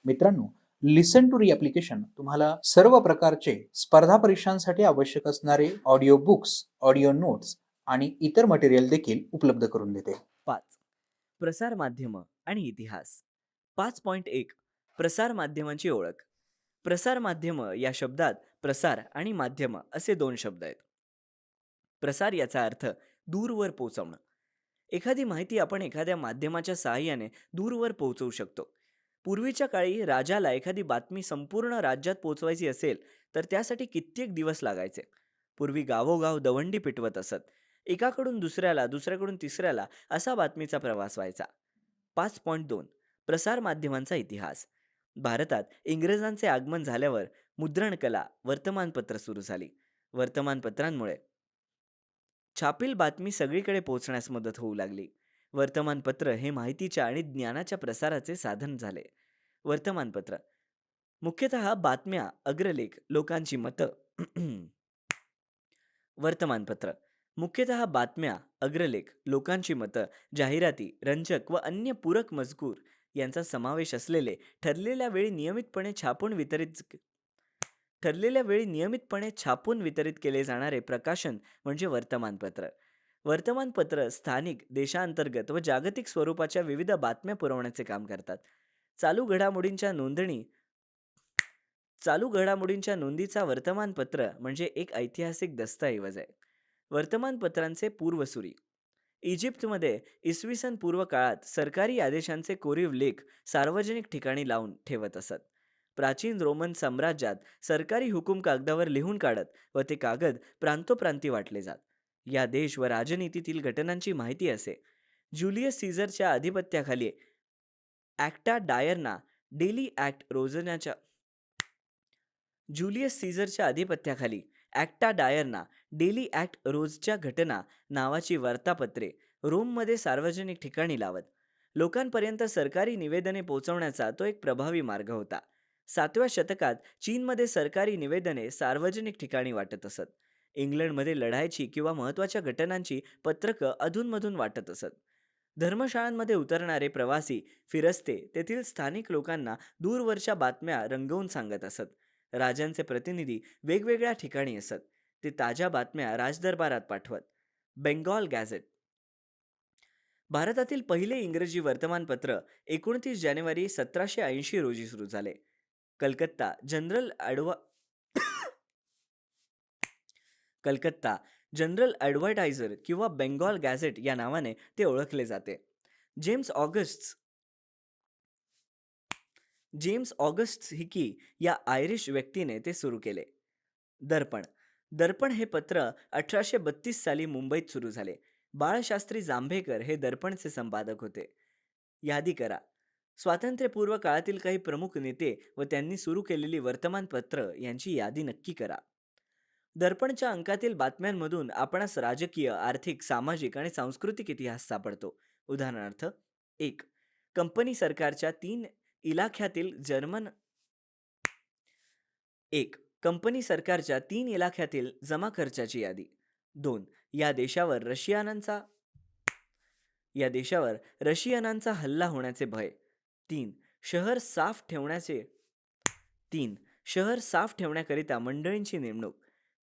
मित्रांनो, लिसन टू री ॲप्लिकेशन तुम्हाला सर्व प्रकारचे स्पर्धा परीक्षांसाठी आवश्यक असणारे ऑडिओ बुक्स, ऑडिओ नोट्स आणि इतर मटेरियल देखील उपलब्ध करून देते. 5. प्रसार माध्यमं आणि इतिहास. 5.1 प्रसार माध्यमांची ओळख. प्रसार माध्यमं या शब्दात प्रसार आणि माध्यमं असे दोन शब्द आहेत. प्रसार याचा अर्थ दूरवर पोहोचवणं. एखादी माहिती आपण एखाद्या माध्यमाच्या सहाय्याने दूरवर पोहोचवू शकतो. पूर्वीच्या काळी राजाला एखादी बातमी संपूर्ण राज्यात पोहोचवायची असेल तर त्यासाठी कित्येक दिवस लागायचे. पूर्वी गावोगाव दवंडी पिटवत असत. एकाकडून दुसऱ्याला, दुसऱ्याकडून तिसऱ्याला असा बातमीचा प्रवास व्हायचा. 5.2 प्रसार माध्यमांचा इतिहास. भारतात इंग्रजांचे आगमन झाल्यावर मुद्रणकला, वर्तमानपत्र सुरू झाली. वर्तमानपत्रांमुळे छापील बातमी सगळीकडे पोहोचण्यास मदत होऊ लागली. वर्तमानपत्र हे माहितीच्या आणि ज्ञानाच्या प्रसाराचे साधन झाले. वर्तमानपत्र मुख्यतः बातम्या, अग्रलेख, लोकांची मतं. वर्तमानपत्र मुख्यतः बातम्या, अग्रलेख, लोकांची मतं, जाहिराती, रंजक व अन्य पूरक मजकूर यांचा समावेश असलेले ठरलेल्या वेळी नियमितपणे छापून वितरित केले जाणारे प्रकाशन म्हणजे वर्तमानपत्र. वर्तमानपत्र स्थानिक, देशांतर्गत व जागतिक स्वरूपाच्या विविध बातम्या पुरवण्याचे काम करतात. चालू घडामोडींच्या नोंदणी चालू घडामोडींच्या नोंदीचा वर्तमानपत्र म्हणजे एक ऐतिहासिक दस्तऐवज आहे. वर्तमानपत्रांचे पूर्वसुरी. इजिप्तमध्ये इसवी सन पूर्व काळात सरकारी आदेशांचे कोरीव लेख सार्वजनिक ठिकाणी लावून ठेवत असत. प्राचीन रोमन साम्राज्यात सरकारी हुकूम कागदावर लिहून काढत व ते कागद प्रांतोप्रांती वाटले जात. या देश व राजनीतीतील घटनांची माहिती असे. ज्युलियस सीझरच्या अधिपत्याखाली ॲक्टा डायरना डेली ॲक्ट रोजनाच्या ज्युलियस सीझरच्या अधिपत्याखाली ॲक्टा डायरना डेली ॲक्ट रोजच्या घटना नावाची वार्तापत्रे रोममध्ये सार्वजनिक ठिकाणी लावत. लोकांपर्यंत सरकारी निवेदने पोहोचवण्याचा तो एक प्रभावी मार्ग होता. 7व्या शतकात चीनमध्ये सरकारी निवेदने सार्वजनिक ठिकाणी वाटत असत. इंग्लंडमध्ये लढाईची किंवा महत्त्वाच्या घटनांची पत्रकं अधूनमधून वाटत असत. धर्मशाळांमध्ये उतरणारे प्रवासी फिरस्ते तेथील स्थानिक लोकांना दूरवरच्या बातम्या रंगवून सांगत असत. राजांचे प्रतिनिधी वेगवेगळ्या ठिकाणी असत. ते ताज्या बातम्या राजदरबारात पाठवत. बेंगॉल गॅझेट भारतातील पहिले इंग्रजी वर्तमानपत्र 29 जानेवारी 1780 रोजी सुरू झाले. कलकत्ता जनरल ॲडव्हर्टायझर किंवा बेंगॉल गॅझेट या नावाने ते ओळखले जाते. जेम्स ऑगस्ट हिकी या आयरिश व्यक्तीने ते सुरू केले. दर्पण हे पत्र 1832 साली मुंबईत सुरू झाले. बाळशास्त्री जांभेकर हे दर्पणचे संपादक होते. यादी करा. स्वातंत्र्यपूर्व काळातील काही प्रमुख नेते व त्यांनी सुरू केलेली वर्तमानपत्र यांची यादी नक्की करा. दर्पणच्या अंकातील बातम्यांमधून आपणास राजकीय, आर्थिक, सामाजिक आणि सांस्कृतिक इतिहास सापडतो. उदाहरणार्थ 1. कंपनी सरकारच्या 3 इलाख्यातील जमा खर्चाची यादी. 2. या देशावर रशियनांचा हल्ला होण्याचे भय. 3. शहर साफ ठेवण्याकरिता मंडळींची नेमणूक.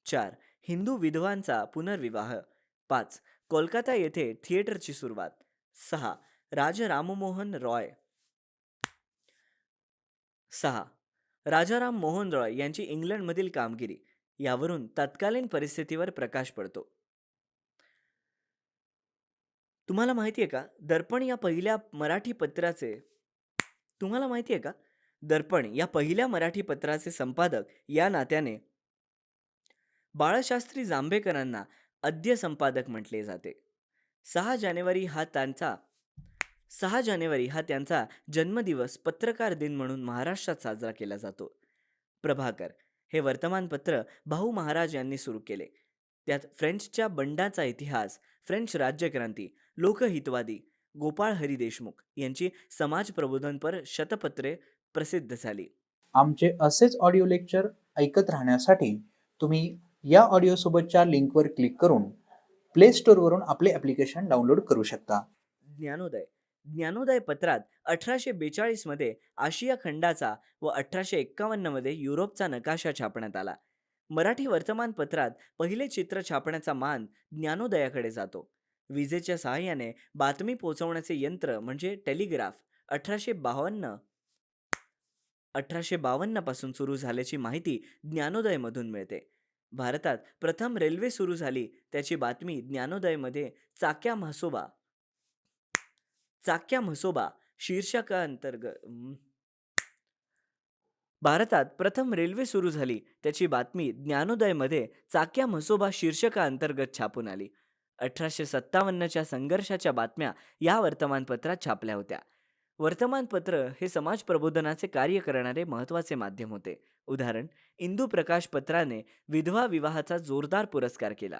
4. हिंदू विधवांचा पुनर्विवाह. 5. कोलकाता येथे थिएटरची सुरुवात. 6. राजा राम मोहन रॉय यांची इंग्लंडमधील कामगिरी. यावरून तत्कालीन परिस्थितीवर प्रकाश पडतो. तुम्हाला माहिती आहे का दर्पण या पहिल्या मराठी पत्राचे संपादक या नात्याने बाळशास्त्री जांभेकरांना आद्य संपादक म्हटले जाते. 6 जानेवारी हा त्यांचा जन्मदिवस पत्रकार दिन म्हणून महाराष्ट्रात साजरा केला जातो. प्रभाकर हे वर्तमानपत्र भाऊ महाराज यांनी सुरू केले. त्यात फ्रेंचच्या बंडाचा इतिहास, फ्रेंच राज्यक्रांती, लोकहितवादी, गोपाळ हरी देशमुख यांची समाज प्रबोधनपर शतपत्रे प्रसिद्ध झाली. आमचे असेच ऑडिओ लेक्चर ऐकत राहण्यासाठी तुम्ही या ऑडिओसोबतच्या लिंकवर क्लिक करून प्ले स्टोअरवरून आपले ॲप्लिकेशन डाउनलोड करू शकता. ज्ञानोदय ज्ञानोदय पत्रात 1842 मध्ये आशिया खंडाचा व 1851 मध्ये युरोपचा नकाशा छापण्यात आला. मराठी वर्तमानपत्रात पहिले चित्र छापण्याचा मान ज्ञानोदयाकडे जातो. विजेच्या सहाय्याने बातमी पोहोचवण्याचे यंत्र म्हणजे टेलिग्राफ 1852 पासून सुरू झाल्याची माहिती ज्ञानोदयमधून मिळते. भारतात प्रथम रेल्वे सुरू झाली त्याची बातमी ज्ञानोदयमध्ये चाक्या म्हसोबा चाक्या म्हसोबा शीर्षकांतर्गत भारतात प्रथम रेल्वे सुरू झाली त्याची बातमी ज्ञानोदयमध्ये चाक्या म्हसोबा शीर्षकाअंतर्गत छापून आली. 1857च्या संघर्षाच्या बातम्या या वर्तमानपत्रात छापल्या होत्या. वर्तमानपत्र हे समाज प्रबोधनाचे कार्य करणारे महत्त्वाचे माध्यम होते. उदाहरण, इंदू प्रकाश पत्राने विधवा विवाहाचा जोरदार पुरस्कार केला.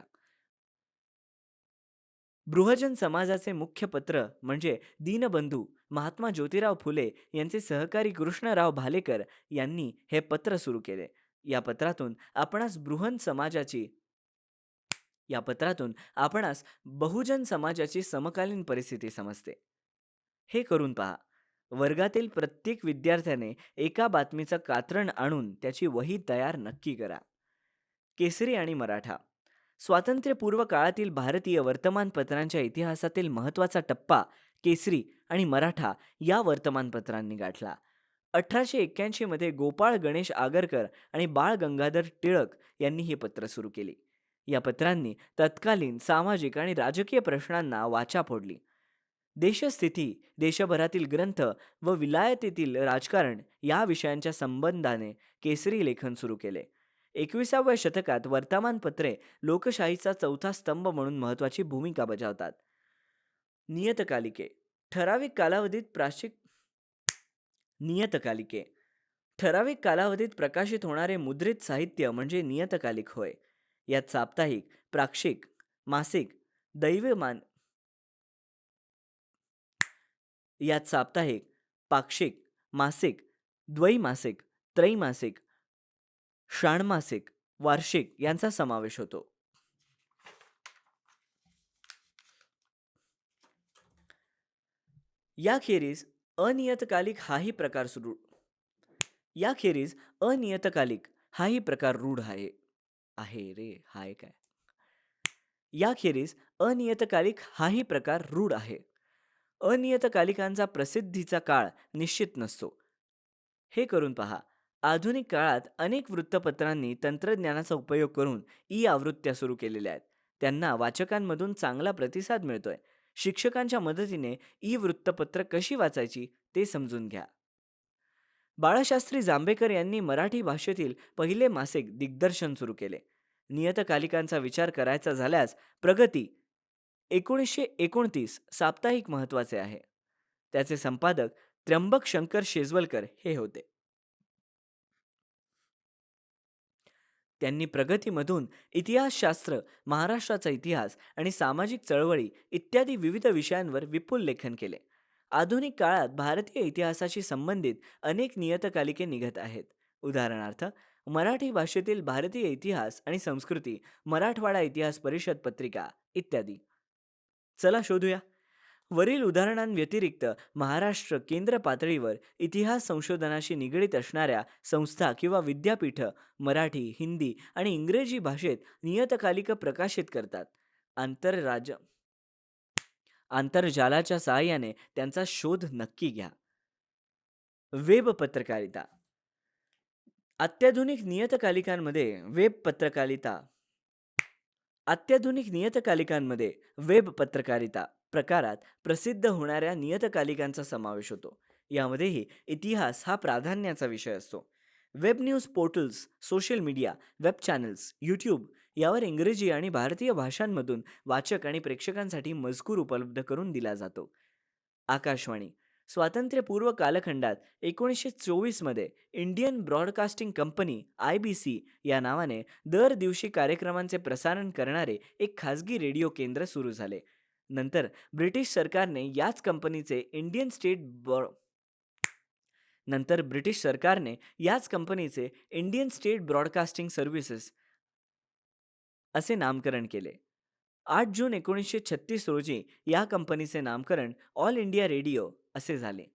बृहजन समाजाचे मुख्य पत्र म्हणजे दीनबंधू महात्मा ज्योतिराव फुले यांचे सहकारी कृष्णराव भालेकर यांनी हे पत्र सुरू केले. या पत्रातून आपणास बहुजन समाजाची समकालीन परिस्थिती समजते. हे करून पहा. वर्गातील प्रत्येक विद्यार्थ्याने एका बातमीचं कात्रण आणून त्याची वही तयार नक्की करा. केसरी आणि मराठा. स्वातंत्र्यपूर्व काळातील भारतीय वर्तमानपत्रांच्या इतिहासातील महत्त्वाचा टप्पा केसरी आणि मराठा या वर्तमानपत्रांनी गाठला. 1881 मध्ये गोपाळ गणेश आगरकर आणि बाळ गंगाधर टिळक यांनी ही पत्र सुरू केली. या पत्रांनी तत्कालीन सामाजिक आणि राजकीय प्रश्नांना वाचा फोडली. देशस्थिती, देशभरातील ग्रंथ व विलायतेतील राजकारण या विषयांच्या संबंधाने केसरी लेखन सुरू केले. 21व्या शतकात वर्तमानपत्रे लोकशाहीचा चौथा स्तंभ म्हणून महत्त्वाची भूमिका बजावतात. नियतकालिके. ठराविक कालावधीत प्रकाशित होणारे मुद्रित साहित्य म्हणजे नियतकालिक होय. यात साप्ताहिक, प्राक्षिक, मासिक, दैवमान यात साप्ताहिक, पाक्षिक, मासिक, द्वैमासिक, त्रैमासिक, षाण्मासिक, वार्षिक यांचा समावेश होतो. याखेरीज अनियतकालिक हाही प्रकार रूढ आहे. अनियतकालिकांचा प्रसिद्धीचा काळ निश्चित नसतो. हे करून पहा. आधुनिक काळात अनेक वृत्तपत्रांनी तंत्रज्ञानाचा उपयोग करून आवृत्त्या सुरू केलेल्या आहेत. त्यांना वाचकांमधून चांगला प्रतिसाद मिळतोय. शिक्षकांच्या मदतीने वृत्तपत्र कशी वाचायची ते समजून घ्या. बाळशास्त्री जांभेकर यांनी मराठी भाषेतील पहिले मासिक दिग्दर्शन सुरू केले. नियतकालिकांचा विचार करायचा झाल्यास प्रगती 1929 साप्ताहिक महत्त्वाचे आहे. त्याचे संपादक त्र्यंबक शंकर शेजवलकर हे होते. त्यांनी प्रगतीमधून इतिहासशास्त्र, महाराष्ट्राचा इतिहास आणि सामाजिक चळवळी इत्यादी विविध विषयांवर विपुल लेखन केले. आधुनिक काळात भारतीय इतिहासाशी संबंधित अनेक नियतकालिके निघत आहेत. उदाहरणार्थ, मराठी भाषेतील भारतीय इतिहास आणि संस्कृती, मराठवाडा इतिहास परिषद पत्रिका इत्यादी. चला शोधूया. वरील उदाहरणांव्यतिरिक्त महाराष्ट्र केंद्र पातळीवर इतिहास संशोधनाशी निगडीत असणाऱ्या संस्था किंवा विद्यापीठ मराठी, हिंदी आणि इंग्रजी भाषेत नियतकालिक प्रकाशित करतात. आंतरजालाच्या सहाय्याने त्यांचा शोध नक्की घ्या. वेब पत्रकारिता. अत्याधुनिक नियतकालिकांमध्ये वेब पत्रकारिता प्रकारात प्रसिद्ध होणाऱ्या नियतकालिकांचा समावेश होतो. यामध्येही इतिहास हा प्राधान्याचा विषय असतो. Web news portals, social media, web channels, YouTube यावर इंग्रजी आणि भारतीय भाषांमधून वाचक आणि प्रेक्षकांसाठी मजकूर उपलब्ध करून दिला जातो. आकाशवाणी. स्वातंत्र्यपूर्व कालखंडात 1924 मध्ये इंडियन ब्रॉडकास्टिंग कंपनी IBC या नावाने दर दिवशी कार्यक्रमांचे प्रसारण करणारे एक खाजगी रेडिओ केंद्र सुरू झाले. नंतर ब्रिटिश सरकारने याच कंपनीचे इंडियन स्टेट ब्रॉडकास्टिंग सर्व्हिसेस असे नामकरण केले. 8 जून 1936 रोजी या कंपनीचे नामकरण ऑल इंडिया रेडिओ असे झाले.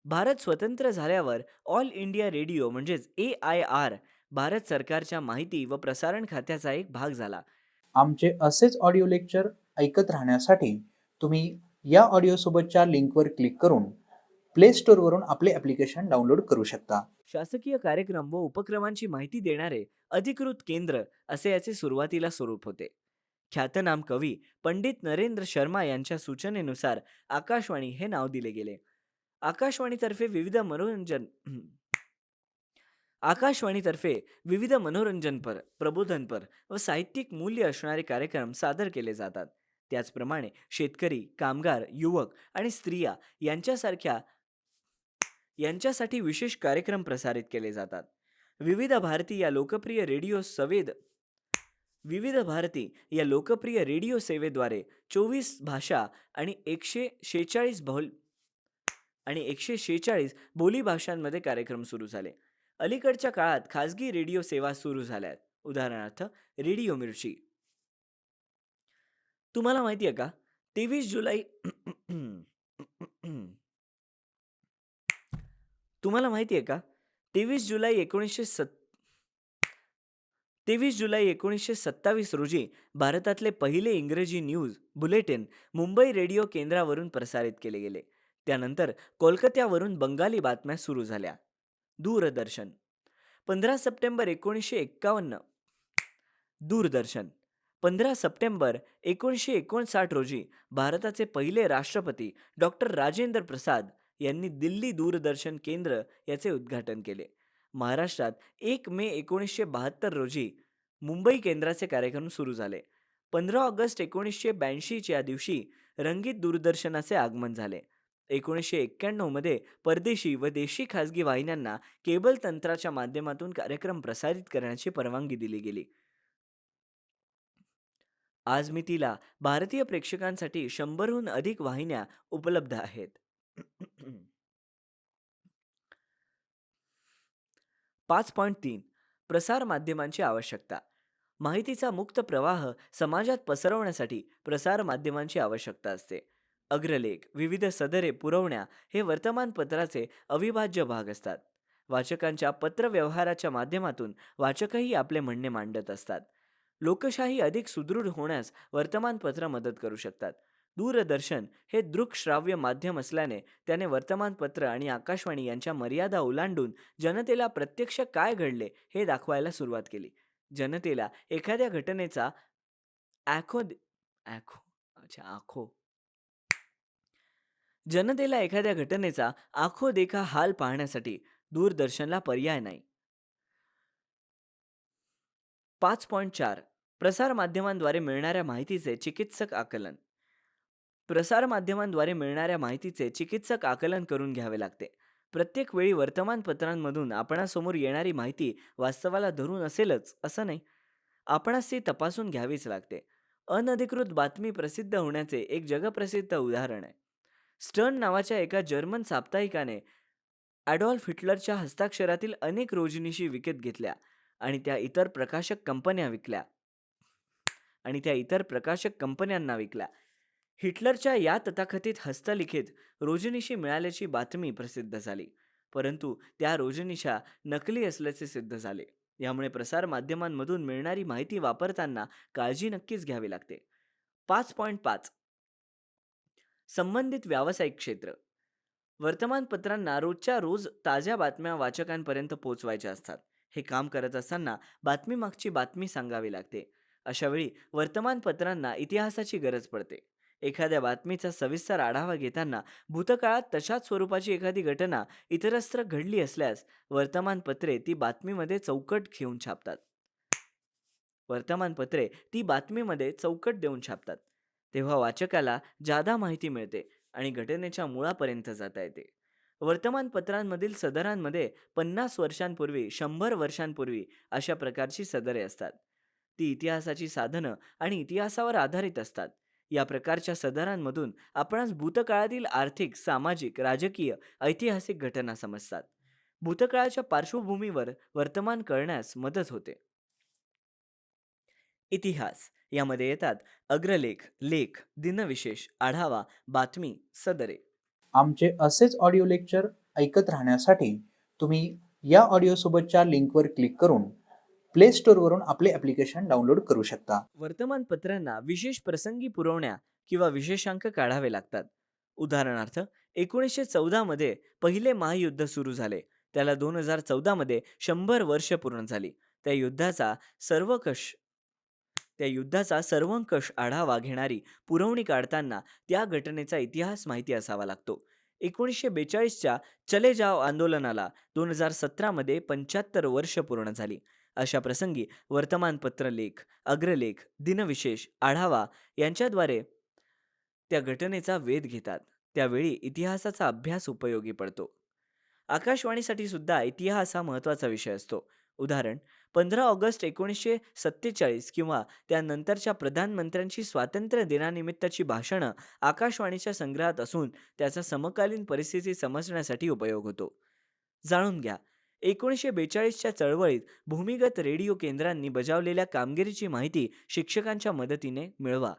भारत स्वतंत्र झाल्यावर ऑल इंडिया रेडिओ म्हणजेच AIR भारत सरकारच्या माहिती व प्रसारण खात्याचा एक भाग झाला. आमचे असेच ऑडिओ लेक्चर ऐकत राहण्यासाठी तुम्ही या ऑडिओसोबतच्या लिंकवर क्लिक करून प्ले स्टोअरवरून आपले ॲप्लिकेशन डाउनलोड करू शकता. शासकीय कार्यक्रम व उपक्रमांची माहिती देणारे अधिकृत केंद्र असे याचे सुरुवातीला स्वरूप होते. ख्यातनाम कवी पंडित नरेंद्र शर्मा यांच्या सूचनेनुसार आकाशवाणी हे नाव दिले गेले. आकाशवाणीतर्फे विविध मनोरंजन आकाशवाणीतर्फे विविध मनोरंजनपर, प्रबोधनपर व साहित्यिक मूल्य असणारे कार्यक्रम सादर केले जातात. त्याचप्रमाणे शेतकरी, कामगार, युवक आणि स्त्रिया यांच्यासाठी विशेष कार्यक्रम प्रसारित केले जातात. विविध भारती या लोकप्रिय रेडिओ सेवेद्वारे 24 भाषा आणि 146 बोली भाषांमध्ये कार्यक्रम सुरू झाले. अलीकडच्या काळात खासगी रेडिओ सेवा सुरू झाल्यात. उदाहरणार्थ रेडिओ मिर्ची. तुम्हाला माहिती आहे का 23 जुलै तुम्हाला माहिती आहे का 23 जुलै 1927 रोजी भारतातले पहिले इंग्रजी न्यूज बुलेटिन मुंबई रेडिओ केंद्रावरून प्रसारित केले गेले. त्यानंतर कोलकात्यावरून बंगाली बातम्या सुरू झाल्या. दूरदर्शन 15 सप्टेंबर 1951 दूरदर्शन 15 सप्टेंबर 1959 रोजी भारताचे पहिले राष्ट्रपती डॉक्टर राजेंद्र प्रसाद यांनी दिल्ली दूरदर्शन केंद्र याचे उद्घाटन केले. महाराष्ट्रात 1 मे 1972 रोजी मुंबई केंद्राचे कार्यक्रम सुरू झाले. 15 ऑगस्ट 1982च्या दिवशी रंगीत दूरदर्शनाचे आगमन झाले. 1991 मध्ये परदेशी व देशी खासगी वाहिन्यांना केबल तंत्राच्या माध्यमातून कार्यक्रम प्रसारित करण्याची परवानगी दिली गेली. आज मितीला भारतीय प्रेक्षकांसाठी 100हून अधिक वाहिन्या उपलब्ध आहेत. 5.3 प्रसार माध्यमांची आवश्यकता. माहितीचा मुक्त प्रवाह समाजात पसरवण्यासाठी प्रसार माध्यमांची आवश्यकता असते. अग्रलेख, विविध सदरे पुरवण्या हे वर्तमानपत्राचे अविभाज्य भाग असतात. वाचकांच्या पत्रव्यवहाराच्या माध्यमातून वाचकही आपले म्हणणे मांडत असतात. लोकशाही अधिक सुदृढ होण्यास वर्तमानपत्र मदत करू शकतात. दूरदर्शन हे दृकश्राव्य माध्यम असल्याने त्याने वर्तमानपत्र आणि आकाशवाणी यांच्या मर्यादा ओलांडून जनतेला प्रत्यक्ष काय घडले हे दाखवायला सुरुवात केली. जनतेला एखाद्या घटनेचा आखो देखा हाल पाहण्यासाठी दूरदर्शनला पर्याय नाही. 5.4 प्रसार माध्यमांद्वारे मिळणाऱ्या माहितीचे चिकित्सक आकलन. प्रसारमाध्यमांद्वारे मिळणाऱ्या माहितीचे चिकित्सक आकलन करून घ्यावे लागते. प्रत्येक वेळी वर्तमानपत्रांमधून आपणासमोर येणारी माहिती वास्तवाला धरून असेलच असं नाही. आपणास ती तपासून घ्यावीच लागते. अनधिकृत बातमी प्रसिद्ध होण्याचे एक जगप्रसिद्ध उदाहरण आहे. स्टर्न नावाच्या एका जर्मन साप्ताहिकाने ॲडॉल्फ हिटलरच्या हस्ताक्षरातील अनेक रोजनिशी विकत घेतल्या आणि त्या इतर प्रकाशक कंपन्यांना विकल्या. हिटलरच्या या तथाकथित हस्तलिखित रोजनिशी मिळाल्याची बातमी प्रसिद्ध झाली, परंतु त्या रोजनिशा नकली असल्याचे सिद्ध झाले. यामुळे प्रसार माध्यमांमधून मिळणारी माहिती वापरताना काळजी नक्कीच घ्यावी लागते. 5.5 संबंधित व्यावसायिक क्षेत्र. वर्तमानपत्रांना रोजच्या रोज ताज्या बातम्या वाचकांपर्यंत पोहोचवायच्या असतात. हे काम करत असताना बातमीमागची बातमी सांगावी लागते. अशावेळी वर्तमानपत्रांना इतिहासाची गरज पडते. एखाद्या बातमीचा सविस्तर आढावा घेताना भूतकाळात तशाच स्वरूपाची एखादी घटना इतरत्र घडली असल्यास वर्तमानपत्रे ती बातमीमध्ये चौकट देऊन छापतात. तेव्हा वाचकाला जादा माहिती मिळते आणि घटनेच्या मुळापर्यंत जाता येते. वर्तमानपत्रांमधील सदरांमध्ये 50 वर्षांपूर्वी, 100 वर्षांपूर्वी अशा प्रकारची सदरे असतात. ती इतिहासाची साधनं आणि इतिहासावर आधारित असतात. या प्रकारच्या सदरांमधून आपणास भूतकाळातील आर्थिक, सामाजिक, राजकीय, ऐतिहासिक घटना समजतात. भूतकाळाच्या पार्श्वभूमीवर वर्तमान कळण्यास मदत होते. इतिहास. यामध्ये येतात अग्रलेख, लेख, दिनविशेष, आढावा, बातमी, सदरे. आमचे असेच ऑडिओ लेक्चर ऐकत राहण्यासाठी तुम्ही या ऑडिओसोबतच्या लिंकवर क्लिक करून प्ले स्टोअरवरून आपले ॲप्लिकेशन डाउनलोड करू शकता. वर्तमानपत्रांना विशेष प्रसंगी पुरवण्या किंवा विशेषांक काढावे लागतात. उदाहरणार्थ 1914 मध्ये पहिले महायुद्ध सुरू झाले. त्याला 2014 मध्ये 100 वर्ष पूर्ण झाली. त्या युद्धाचा सर्वकष त्या युद्धाचा सर्वंकष आढावा घेणारी पुरवणी काढताना त्या घटनेचा इतिहास माहिती असावा लागतो. 1942च्या चले जाव आंदोलनाला 2017 मध्ये 75 वर्ष पूर्ण झाली. अशा प्रसंगी वर्तमानपत्र लेख, अग्रलेख, दिनविशेष, आढावा यांच्याद्वारे त्या घटनेचा वेध घेतात. त्यावेळी इतिहासाचा अभ्यास उपयोगी पडतो. आकाशवाणीसाठी सुद्धा इतिहास हा महत्त्वाचा विषय असतो. उदाहरण 15 ऑगस्ट 1947 किंवा त्यानंतरच्या प्रधानमंत्र्यांची स्वातंत्र्य दिनानिमित्तची भाषणं आकाशवाणीच्या संग्रहात असून त्याचा समकालीन परिस्थिती समजण्यासाठी उपयोग होतो. जाणून घ्या, 1942च्या चळवळीत भूमिगत रेडिओ केंद्रांनी बजावलेल्या कामगिरीची माहिती शिक्षकांच्या मदतीने मिळवा.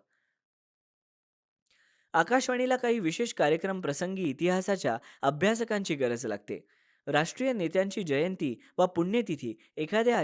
आकाशवाणीला काही विशेष कार्यक्रम प्रसंगी इतिहासाच्या अभ्यासकांची गरज लागते. राष्ट्रीय नेत्यांची जयंती वा पुण्यतिथी, एखाद्या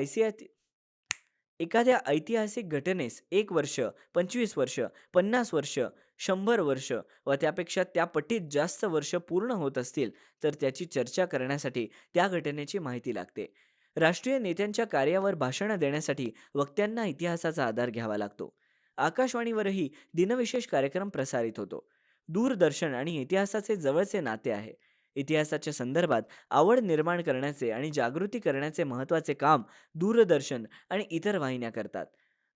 ऐतिहासिक घटनेस 1 वर्ष, 25 वर्ष, 50 वर्ष, 100 वर्ष व त्यापेक्षा त्या पटीत जास्त वर्ष पूर्ण होत असतील तर त्याची चर्चा करण्यासाठी त्या घटनेची माहिती लागते. राष्ट्रीय नेत्यांच्या कार्यावर भाषणं देण्यासाठी वक्त्यांना इतिहासाचा आधार घ्यावा लागतो. आकाशवाणीवरही दिनविशेष कार्यक्रम प्रसारित होतो. दूरदर्शन आणि इतिहासाचे जवळचे नाते आहे. इतिहासाच्या संदर्भात आवड निर्माण करण्याचे आणि जागृती करण्याचे महत्त्वाचे काम दूरदर्शन आणि इतर वाहिन्या करतात.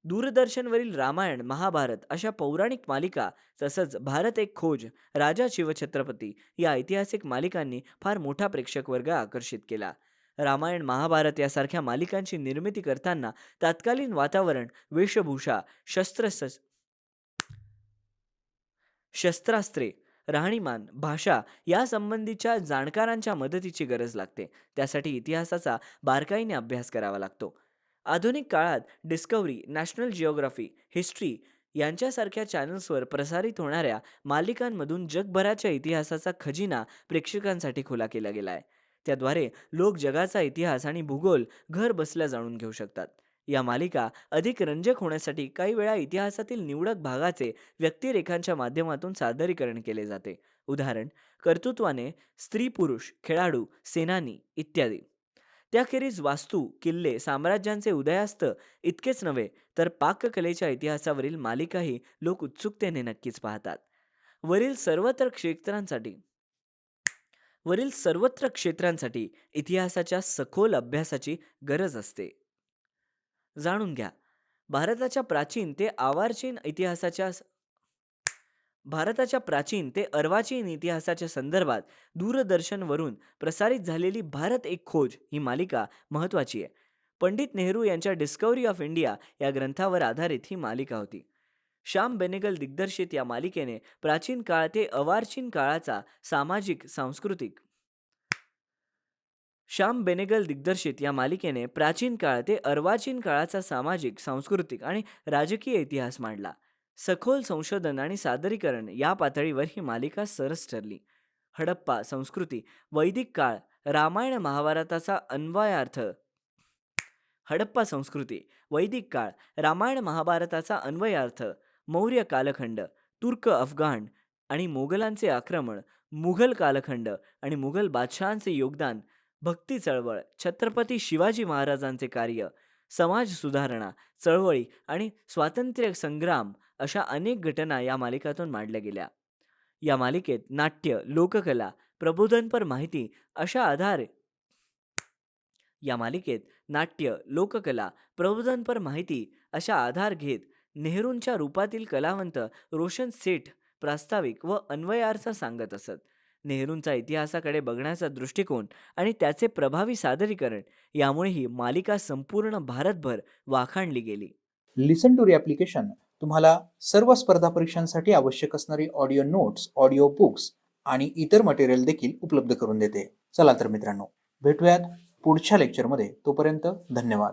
दूरदर्शनवरील रामायण, महाभारत अशा पौराणिक मालिका तसंच भारत एक खोज, राजा शिवछत्रपती या ऐतिहासिक मालिकांनी फार मोठा प्रेक्षक वर्ग आकर्षित केला. रामायण, महाभारत यासारख्या मालिकांची निर्मिती करताना तत्कालीन वातावरण, वेशभूषा, शस्त्रास्त्रे, राहणीमान, भाषा या संबंधीच्या जाणकारांच्या मदतीची गरज लागते. त्यासाठी इतिहासाचा बारकाईने अभ्यास करावा लागतो. आधुनिक काळात डिस्कव्हरी, नॅशनल जिओग्राफी, हिस्ट्री यांच्यासारख्या चॅनल्सवर प्रसारित होणाऱ्या मालिकांमधून जगभराच्या इतिहासाचा खजिना प्रेक्षकांसाठी खुला केला गेला आहे. त्याद्वारे लोक जगाचा इतिहास आणि भूगोल घर बसल्या जाणून घेऊ शकतात. या मालिका अधिक रंजक होण्यासाठी काही वेळा इतिहासातील निवडक भागाचे व्यक्तिरेखांच्या माध्यमातून सादरीकरण केले जाते. उदाहरण कर्तृत्वाने स्त्री, पुरुष, खेळाडू, सेनानी इत्यादी. त्याखेरीज वास्तू, किल्ले, साम्राज्यांचे उदयास्त इतकेच नव्हे तर पाककलेच्या इतिहासावरील मालिकाही लोक उत्सुकतेने नक्कीच पाहतात. वरील सर्वत्र क्षेत्रांसाठी इतिहासाच्या सखोल अभ्यासाची गरज असते. जाणून घ्या, भारताच्या प्राचीन ते अर्वाचीन इतिहासाच्या संदर्भात दूरदर्शनवरून प्रसारित झालेली भारत एक खोज ही मालिका महत्त्वाची आहे. पंडित नेहरू यांच्या डिस्कव्हरी ऑफ इंडिया या ग्रंथावर आधारित ही मालिका होती. श्याम बेनेगल दिग्दर्शित या मालिकेने प्राचीन काळ ते अर्वाचीन काळाचा सामाजिक, सांस्कृतिक आणि राजकीय इतिहास मांडला. सखोल संशोधन आणि सादरीकरण या पातळीवर ही मालिका सरस ठरली. हडप्पा संस्कृती, वैदिक काळ, रामायण महाभारताचा अन्वयार्थ, मौर्य कालखंड, तुर्क अफगाण आणि मोगलांचे आक्रमण, मुघल कालखंड आणि मुघल बादशहांचे योगदान, भक्ती चळवळ, छत्रपती शिवाजी महाराजांचे कार्य, समाज सुधारणा, चळवळी आणि स्वातंत्र्य संग्राम अशा अनेक घटना या मालिकातून मांडल्या गेल्या. या मालिकेत नाट्य, लोककला, प्रबोधनपर माहिती अशा आधार घेत नेहरूंच्या रूपातील कलावंत रोशन सेठ प्रास्ताविक व अन्वयार्थ सांगत असत. नेहरूंचा इतिहासाकडे बघण्याचा दृष्टिकोन आणि त्याचे प्रभावी सादरीकरण यामुळे ही मालिका संपूर्ण भारतभर वाखाणली गेली. लिसन टू री ॲप्लिकेशन तुम्हाला सर्व स्पर्धा परीक्षांसाठी आवश्यक असणारी ऑडिओ नोट्स, ऑडिओ बुक्स आणि इतर मटेरियल देखील उपलब्ध करून देते. चला तर मित्रांनो, भेटूयात पुढच्या लेक्चरमध्ये. तोपर्यंत धन्यवाद.